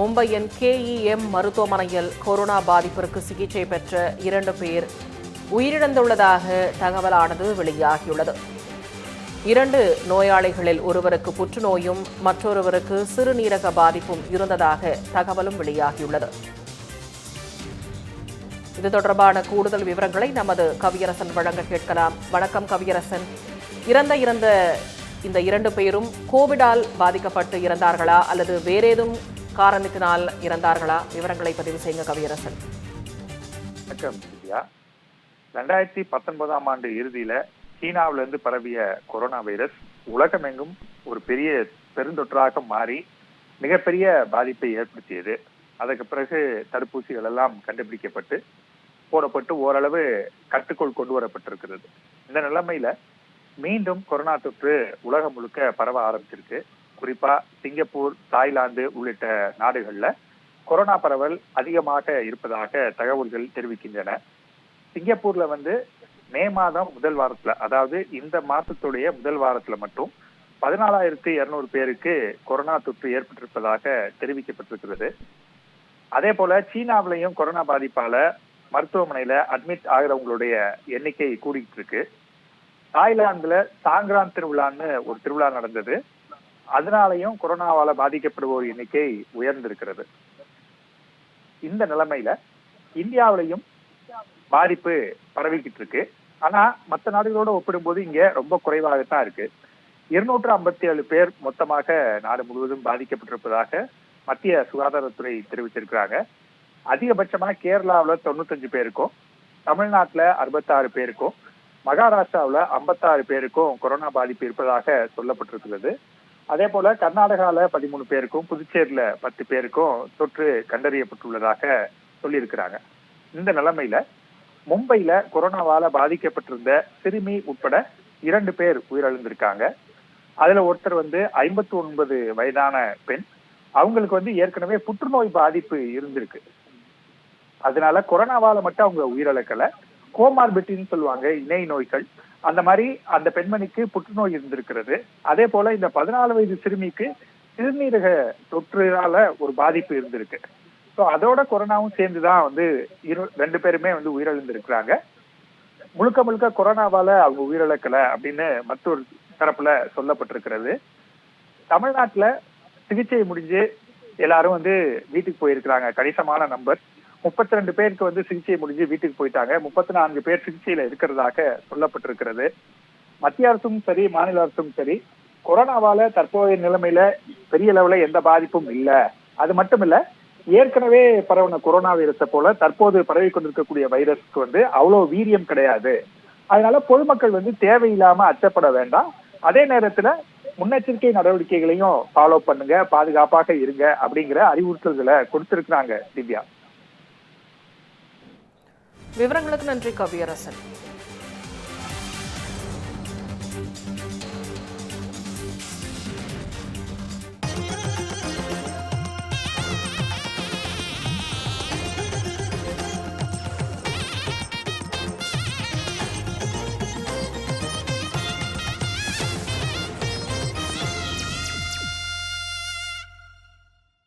மும்பையின் KEM மருத்துவமனையில் corona பாதிப்பிற்கு சிகிச்சை பெற்ற 2 பேர் உயிரிழந்துள்ளதாக தகவலானது வெளியாகியுள்ளது. 2 நோயாளிகளில் ஒருவருக்கு புற்றுநோயும் மற்றொருவருக்கு சிறுநீரக பாதிப்பும் இருந்ததாக தகவலும் வெளியாகியுள்ளது. இது தொடர்பான கூடுதல் விவரங்களை நமது கவியரசன் வழங்க கேட்கலாம். வணக்கம் கவியரசன். இறந்த இந்த 2 பேரும் கோவிடால் பாதிக்கப்பட்டு இறந்தார்களா அல்லது வேறேதும் காரணத்தினால் இறந்தார்களா? விவரங்களை பதிவு செய்யுங்க கவியரசன். வணக்கம் திவ்யா. 2019ஆம் ஆண்டு இறுதியில சீனாவிலிருந்து பரவிய கொரோனா வைரஸ் உலகமெங்கும் ஒரு பெரிய பெருந்தொற்றாக மாறி மிகப்பெரிய பாதிப்பை ஏற்படுத்தியது. அதற்கு பிறகு தடுப்பூசிகள் எல்லாம் கண்டுபிடிக்கப்பட்டு போடப்பட்டு ஓரளவு கட்டுக்குள் கொண்டு வரப்பட்டிருக்கிறது. இந்த நிலைமையில மீண்டும் கொரோனா தொற்று உலகம் முழுக்க பரவ ஆரம்பிச்சிருக்கு. குறிப்பா சிங்கப்பூர், தாய்லாந்து உள்ளிட்ட நாடுகள்ல கொரோனா பரவல் அதிகமாக இருப்பதாக தகவல்கள் தெரிவிக்கின்றன. சிங்கப்பூர்ல மே மாதம் முதல் வாரத்துல, அதாவது இந்த மாசத்துடைய முதல் வாரத்துல மட்டும் 14,200 பேருக்கு கொரோனா தொற்று ஏற்பட்டிருப்பதாக தெரிவிக்கப்பட்டிருக்கிறது. அதே போல சீனாவிலையும் கொரோனா பாதிப்பால மருத்துவமனையில அட்மிட் ஆகிறவங்களுடைய எண்ணிக்கை கூடிட்டு இருக்கு. தாய்லாந்துல சாங்கிரான் திருவிழான்னு ஒரு திருவிழா நடந்தது. அதனாலையும் கொரோனாவால பாதிக்கப்படுவோர் எண்ணிக்கை உயர்ந்திருக்கிறது. இந்த நிலைமையில இந்தியாவிலையும் பாதிப்பு பரவிக்கிட்டு இருக்கு. ஆனா மற்ற நாடுகளோட ஒப்பிடும்போது இங்க ரொம்ப குறைவாகத்தான் இருக்கு. 257 பேர் மொத்தமாக நாடு முழுவதும் பாதிக்கப்பட்டிருப்பதாக மத்திய சுகாதாரத்துறை தெரிவிச்சிருக்கிறாங்க. அதிகபட்சமா கேரளாவில் 95 பேருக்கும், தமிழ்நாட்டுல 66 பேருக்கும், மகாராஷ்டிராவில் 56 பேருக்கும் கொரோனா பாதிப்பு இருப்பதாக சொல்லப்பட்டிருக்கிறது. அதே போல கர்நாடகால 13 பேருக்கும், புதுச்சேரியில 10 பேருக்கும் தொற்று கண்டறியப்பட்டுள்ளதாக சொல்லியிருக்கிறாங்க. இந்த நிலைமையில மும்பையில கொரோனாவால பாதிக்கப்பட்டிருந்த சிறுமி உட்பட 2 பேர் உயிரிழந்திருக்காங்க. அதுல ஒருத்தர் 59 வயதான பெண். அவங்களுக்கு ஏற்கனவே புற்றுநோய் பாதிப்பு இருந்திருக்கு. அதனால கொரோனாவால மட்டும் அவங்க உயிரிழக்கல, கோமார்பிட்டின்னு சொல்லுவாங்க, இணை நோய்கள், அந்த மாதிரி அந்த பெண்மணிக்கு புற்றுநோய் இருந்திருக்கிறது. அதே போல இந்த 14 வயது சிறுமிக்கு சிறுநீரக தொற்றுனால ஒரு பாதிப்பு இருந்திருக்கு. ஸோ அதோட கொரோனாவும் சேர்ந்துதான் 2 பேருமே உயிரிழந்திருக்கிறாங்க. முழுக்க முழுக்க கொரோனாவால அவங்க உயிரிழக்கல அப்படின்னு மற்றொரு தரப்புல சொல்லப்பட்டிருக்கிறது. தமிழ்நாட்டுல சிகிச்சை முடிஞ்சு எல்லாரும் வீட்டுக்கு போயிருக்கிறாங்க. கணிசமான நம்பர் 32 பேருக்கு சிகிச்சை முடிஞ்சு வீட்டுக்கு போயிட்டாங்க. 34 பேர் சிகிச்சையில இருக்கிறதாக சொல்லப்பட்டிருக்கிறது. மத்திய அரசும் சரி, மாநில அரசும் சரி, கொரோனாவால தற்போதைய நிலைமையில பெரிய லெவல எந்த பாதிப்பும் இல்லை. அது மட்டும் இல்ல, ஏற்கனவே பரவன கொரோனா வைரஸை போல தற்போது பரவி கொண்டிருக்கக்கூடிய வைரஸ்க்கு அவ்வளவு வீரியம் கிடையாது. அதனால பொதுமக்கள் தேவையில்லாம அச்சப்பட வேண்டாம். அதே நேரத்துல முன்னெச்சரிக்கை நடவடிக்கைகளையும் ஃபாலோ பண்ணுங்க, பாதுகாப்பாக இருங்க அப்படிங்கிற அறிவுறுத்தல்களை கொடுத்திருக்கிறாங்க. திவ்யா, விவரங்களுக்கு நன்றி கவியரசன்.